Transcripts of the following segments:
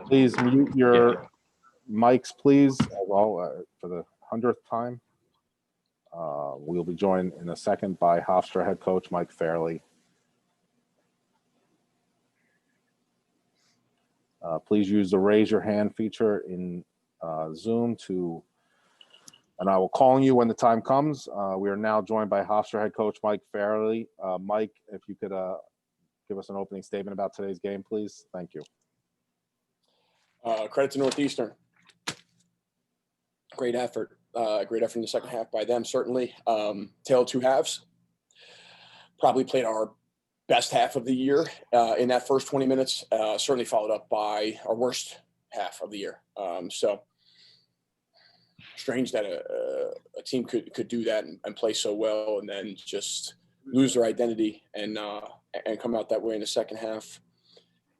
Please mute your mics, please. Well, for the 100th time. We'll be joined in a second by Hofstra head coach Mike Fairley. Please use the raise your hand feature in Zoom and I will call on you when the time comes. We are now joined by Hofstra head coach Mike Fairley. Mike, if you could give us an opening statement about today's game, please. Thank you. Credit to Northeastern. Great effort. Great effort in the second half by them, certainly. Tale of two halves. Probably played our best half of the year in that first 20 minutes, certainly followed up by our worst half of the year. So strange that a team could do that and play so well and then just lose their identity and come out that way in the second half.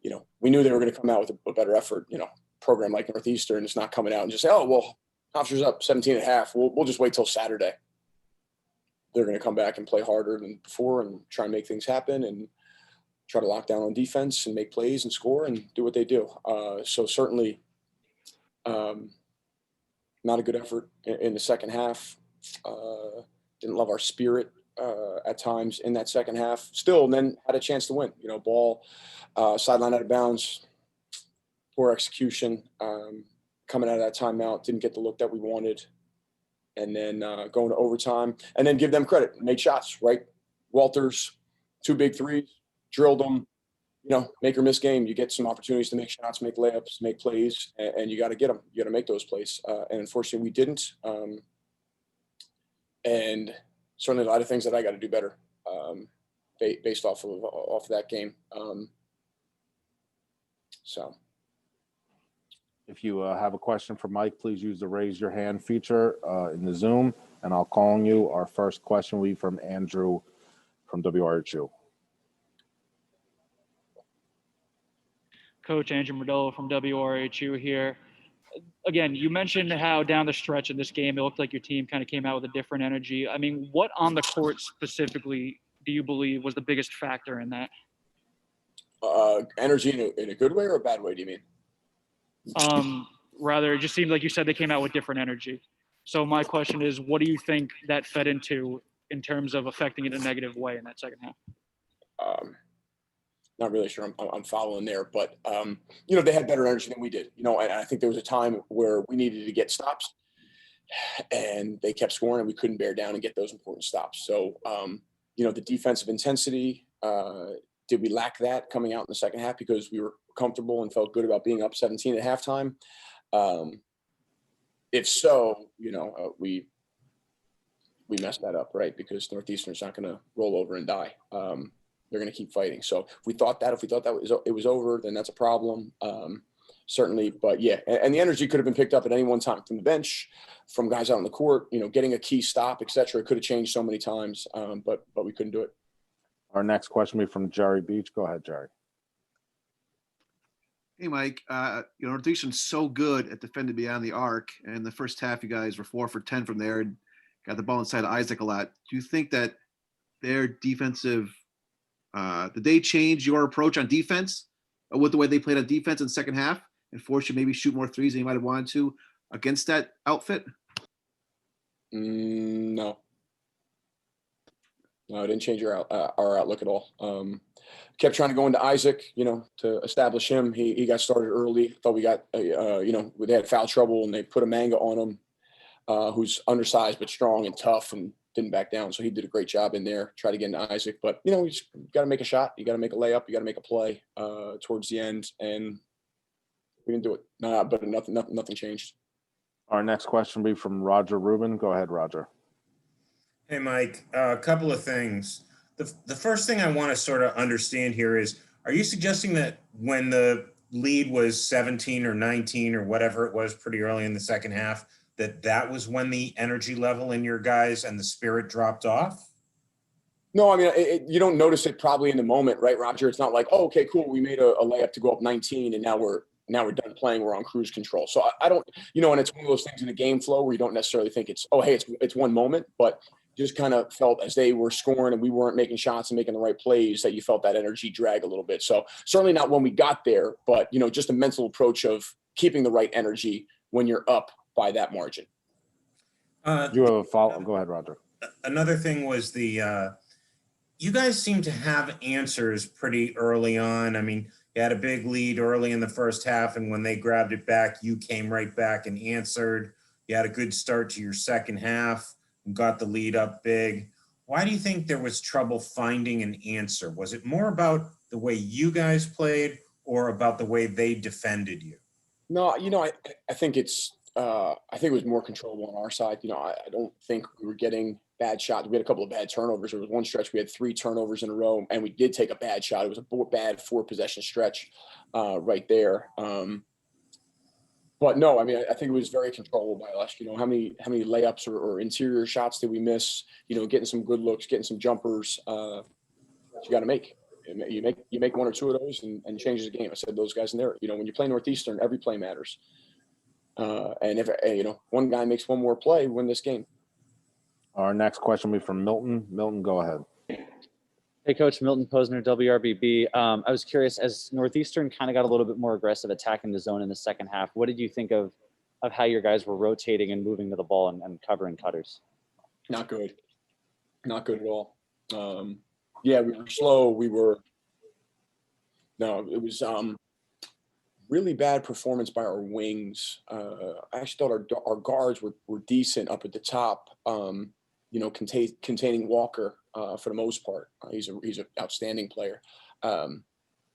You know, we knew they were going to come out with a better effort. You know, program like Northeastern is not coming out and just say, oh, well, Hofstra's up 17.5. We'll just wait till Saturday. They're going to come back and play harder than before and try and make things happen and try to lock down on defense and make plays and score and do what they do. So certainly not a good effort in the second half. Didn't love our spirit at times in that second half. Still, and then had a chance to win. You know, ball sideline out of bounds, poor execution. Coming out of that timeout, didn't get the look that we wanted. And then going to overtime and then give them credit. Made shots, right? Walters, 2 big threes, drilled them, you know, make or miss game. You get some opportunities to make shots, make layups, make plays, and you got to get them. You got to make those plays. And unfortunately, we didn't. And certainly a lot of things that I got to do better based off of that game. So. If you have a question for Mike, please use the raise your hand feature in the Zoom, and I'll call on you. Our first question will be from Andrew from WRHU. Coach Andrew Modolo from WRHU here. Again, you mentioned how down the stretch of this game, it looked like your team kind of came out with a different energy. I mean, what on the court specifically do you believe was the biggest factor in that? Energy in a good way or a bad way, do you mean? Rather, it just seemed like you said they came out with different energy. So my question is, what do you think that fed into in terms of affecting it in a negative way in that second half? Not really sure I'm following there, but you know, they had better energy than we did. You know, and I think there was a time where we needed to get stops, and they kept scoring, and we couldn't bear down and get those important stops. So you know, the defensive intensity. Did we lack that coming out in the second half because we were comfortable and felt good about being up 17 at halftime? If so, you know, we messed that up, right? Because Northeastern's not going to roll over and die. They're going to keep fighting. So if we thought that it was over, then that's a problem. Certainly, but yeah, and the energy could have been picked up at any one time from the bench, from guys out on the court, you know, getting a key stop, etc. It could have changed so many times, but we couldn't do it. Our next question will be from Jerry Beach. Go ahead, Jerry. Hey, Mike. You know, Northeastern's so good at defending beyond the arc. And in the first half, you guys were 4 for 10 from there and got the ball inside of Isaac a lot. Do you think that their defensive did they change your approach on defense with the way they played on defense in the second half and force you maybe shoot more threes than you might have wanted to against that outfit? No. No, it didn't change our outlook at all. Kept trying to go into Isaac, you know, to establish him. He got started early. Thought we got, you know, they had foul trouble and they put a manga on him, who's undersized but strong and tough and didn't back down. So he did a great job in there. Tried to get into Isaac, but you know, you just got to make a shot. You got to make a layup. You got to make a play towards the end, and we didn't do it. But nothing changed. Our next question will be from Roger Rubin. Go ahead, Roger. Hey, Mike, a couple of things. The first thing I want to sort of understand here is, are you suggesting that when the lead was 17 or 19 or whatever it was pretty early in the second half, that was when the energy level in your guys and the spirit dropped off? No, I mean, you don't notice it probably in the moment, right, Roger? It's not like, oh, okay, cool, we made a layup to go up 19 and now we're now we're done playing. We're on cruise control. So I don't, and it's one of those things in the game flow where you don't necessarily think it's, oh, hey, it's one moment, but just kind of felt as they were scoring and we weren't making shots and making the right plays that you felt that energy drag a little bit. So certainly not when we got there, but, just a mental approach of keeping the right energy when you're up by that margin. You have a follow? Go ahead, Roger. Another thing was you guys seem to have answers pretty early on. I mean, you had a big lead early in the first half, and when they grabbed it back, you came right back and answered. You had a good start to your second half and got the lead up big. Why do you think there was trouble finding an answer? Was it more about the way you guys played or about the way they defended you? No, I think I think it was more controllable on our side. I don't think we were getting bad shots. We had a couple of bad turnovers. There was one stretch we had 3 turnovers in a row, and we did take a bad shot. It was a bad 4-possession stretch right there. But no, I mean, I think it was very controllable by us. How many layups or interior shots did we miss? Getting some good looks, getting some jumpers. You got to make. You make 1 or 2 of those and changes the game. I said those guys in there. When you play Northeastern, every play matters. And if one guy makes one more play, win this game. Our next question will be from Milton. Milton, go ahead. Hey, Coach. Milton Posner, WRBB. I was curious, as Northeastern kind of got a little bit more aggressive attacking the zone in the second half, what did you think of how your guys were rotating and moving to the ball and covering cutters? Not good. Not good at all. Yeah, we were slow. It was really bad performance by our wings. I actually thought our guards were decent up at the top, containing Walker for the most part. He's an outstanding player. But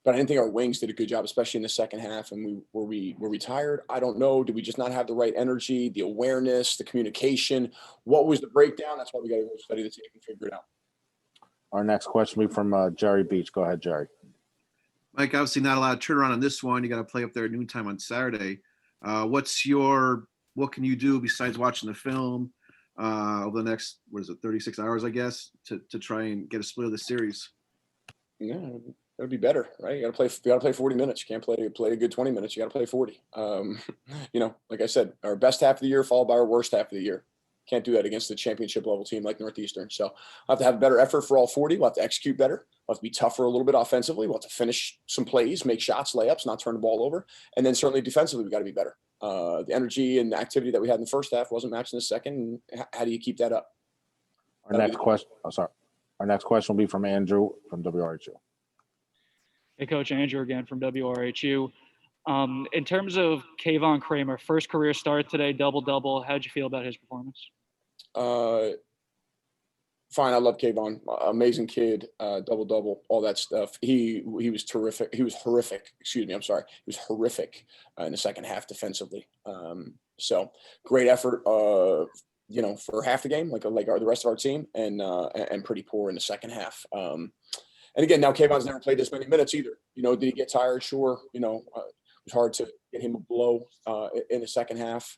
I didn't think our wings did a good job, especially in the second half. And were we tired? I don't know. Did we just not have the right energy, the awareness, the communication? What was the breakdown? That's why we got to go study the tape and figure it out. Our next question will be from Jerry Beach. Go ahead, Jerry. Mike, obviously not a lot of turnaround on this one. You got to play up there at noontime on Saturday. What can you do besides watching the film over the next, 36 hours, I guess, to try and get a split of the series? Yeah, it'll be better, right? You got to play 40 minutes. You can't play a good 20 minutes. You got to play 40. Like I said, our best half of the year followed by our worst half of the year. Can't do that against a championship level team like Northeastern. So I'll have to have a better effort for all 40. We'll have to execute better. We'll have to be tougher a little bit offensively. We'll have to finish some plays, make shots, layups, not turn the ball over. And then certainly defensively, we got to be better. The energy and the activity that we had in the first half wasn't matched in the second. How do you keep that up? Our next question will be from Andrew from WRHU. Hey, Coach. Andrew again from WRHU. In terms of Kyler Kramer, first career start today, double-double. How'd you feel about his performance? Fine. I love Kayvon. Amazing kid. Double-double, all that stuff. He was terrific. He was horrific. Excuse me. I'm sorry. He was horrific in the second half defensively. So great effort, for half the game, like the rest of our team, and pretty poor in the second half. And again, now Kayvon's never played this many minutes either. Did he get tired? Sure. It was hard to get him a blow in the second half.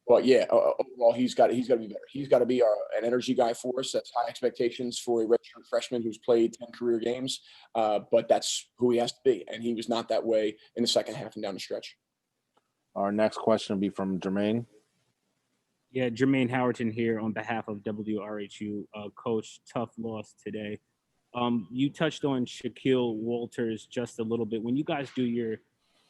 But yeah, overall, he's got to be better. He's got to be an energy guy for us. That's high expectations for a redshirt freshman who's played 10 career games. But that's who he has to be, and he was not that way in the second half and down the stretch. Our next question will be from Jermaine. Yeah, Jermaine Howard here on behalf of WRHU. Coach, tough loss today. You touched on Shaquille Walters just a little bit. When you guys do your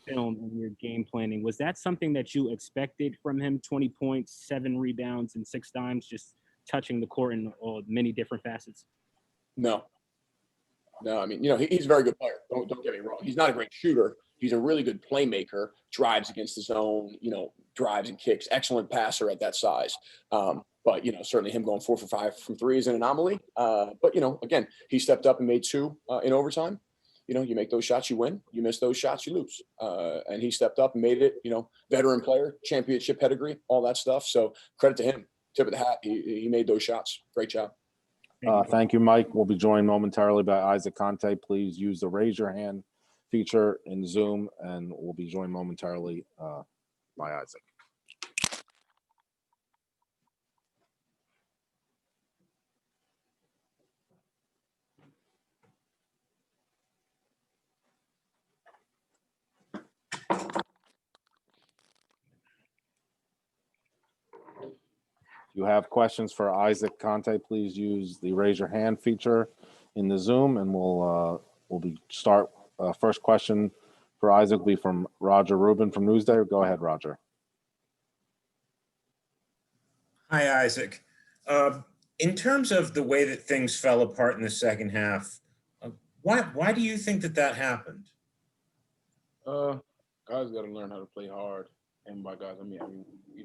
film and your game planning, was that something that you expected from him? 20 points, 7 rebounds, and 6 dimes, just touching the court in many different facets? No, I mean, he's a very good player. Don't get me wrong. He's not a great shooter. He's a really good playmaker, drives against the zone, drives and kicks, excellent passer at that size. But, certainly him going 4 for 5 from 3 is an anomaly. But, again, he stepped up and made 2 in overtime. You make those shots, you win. You miss those shots, you lose. And he stepped up and made it, veteran player, championship pedigree, all that stuff. So credit to him. Tip of the hat. He made those shots. Great job. Thank you, Mike. We'll be joined momentarily by Isaac Conte. Please use the raise your hand feature in Zoom, and we'll be joined momentarily by Isaac. If you have questions for Isaac Conte, please use the raise your hand feature in the Zoom, and start. First question for Isaac will be from Roger Rubin from Newsday. Go ahead, Roger. Hi, Isaac. In terms of the way that things fell apart in the second half, why do you think that happened? Guys got to learn how to play hard, and by guys, I mean, we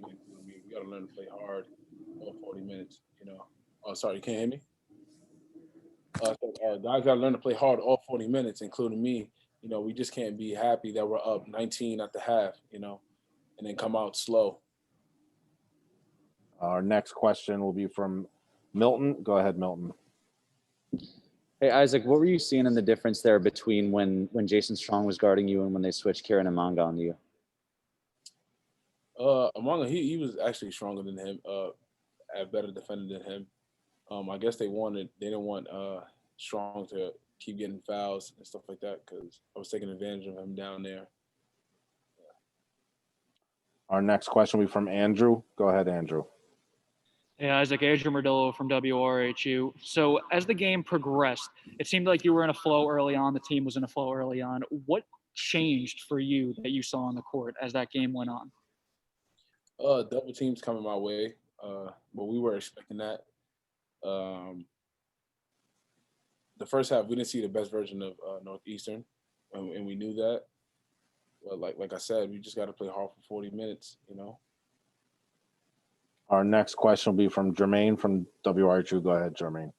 got to learn to play hard all 40 minutes. Oh, sorry, you can't hear me. Guys got to learn to play hard all 40 minutes, including me. We just can't be happy that we're up 19 at the half, and then come out slow. Our next question will be from Milton. Go ahead, Milton. Hey, Isaac, what were you seeing in the difference there between when Jason Strong was guarding you and when they switched Kieran Amanga on you? Amanga, he was actually stronger than him, a better defender than him. I guess they didn't want Strong to keep getting fouls and stuff like that because I was taking advantage of him down there. Our next question will be from Andrew. Go ahead, Andrew. Hey, Isaac, Andrew Murdillo from WRHU. So as the game progressed, it seemed like you were in a flow early on. The team was in a flow early on. What changed for you that you saw on the court as that game went on? Double teams coming my way, but we were expecting that. The first half, we didn't see the best version of Northeastern, and we knew that. But like I said, we just got to play hard for 40 minutes, Our next question will be from Jermaine from WRHU. Go ahead, Jermaine.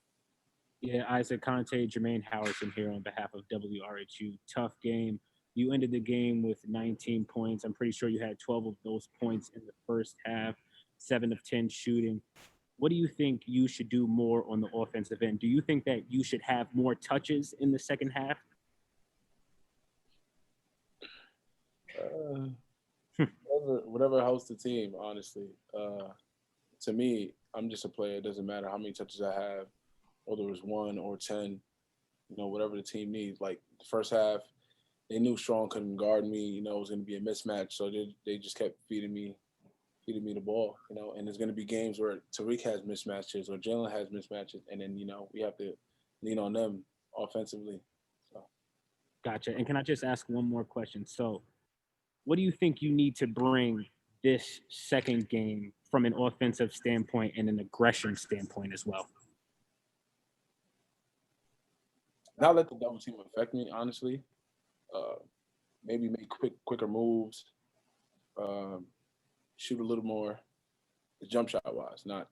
Yeah, Isaac Conte, Jermaine Howard here on behalf of WRHU. Tough game. You ended the game with 19 points. I'm pretty sure you had 12 of those points in the first half, 7 of 10 shooting. What do you think you should do more on the offensive end? Do you think that you should have more touches in the second half? Whatever helps the team, honestly. To me, I'm just a player. It doesn't matter how many touches I have, whether it was 1 or 10, whatever the team needs. Like the first half, they knew Strong couldn't guard me, it was going to be a mismatch. So they just kept feeding me the ball, and there's going to be games where Tariq has mismatches or Jalen has mismatches. And then, we have to lean on them offensively. So. Gotcha. And can I just ask one more question? So what do you think you need to bring this second game from an offensive standpoint and an aggression standpoint as well? Not let the double team affect me, honestly. Maybe make quicker moves, shoot a little more, jump shot wise, not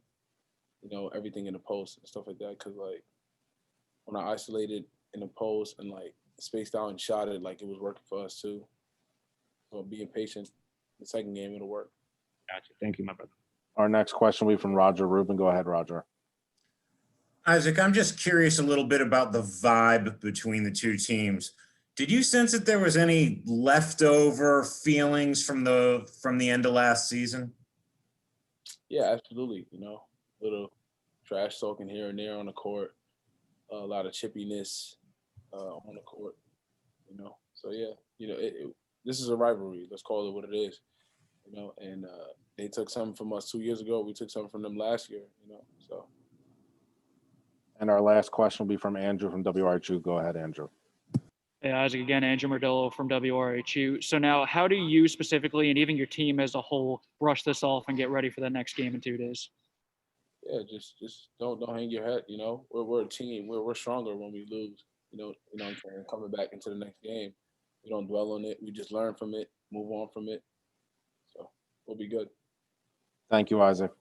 everything in the post and stuff like that. Because when I isolated in the post and spaced out and shot it, it was working for us too. So being patient, the second game it'll work. Gotcha. Thank you, my brother. Our next question will be from Roger Rubin. Go ahead, Roger. Isaac, I'm just curious a little bit about the vibe between the two teams. Did you sense that there was any leftover feelings from the end of last season? Yeah, absolutely. Little trash talking here and there on the court, a lot of chippiness on the court. So yeah, this is a rivalry. Let's call it what it is. And they took something from us 2 years ago. We took something from them last year. So. And our last question will be from Andrew from WRHU. Go ahead, Andrew. Hey, Isaac, again, Andrew Murdillo from WRHU. So now, how do you specifically, and even your team as a whole, brush this off and get ready for the next game in 2 days? Yeah, just don't hang your head. We're a team. We're stronger when we lose. What I'm saying? Coming back into the next game, we don't dwell on it. We just learn from it, move on from it. So we'll be good. Thank you, Isaac.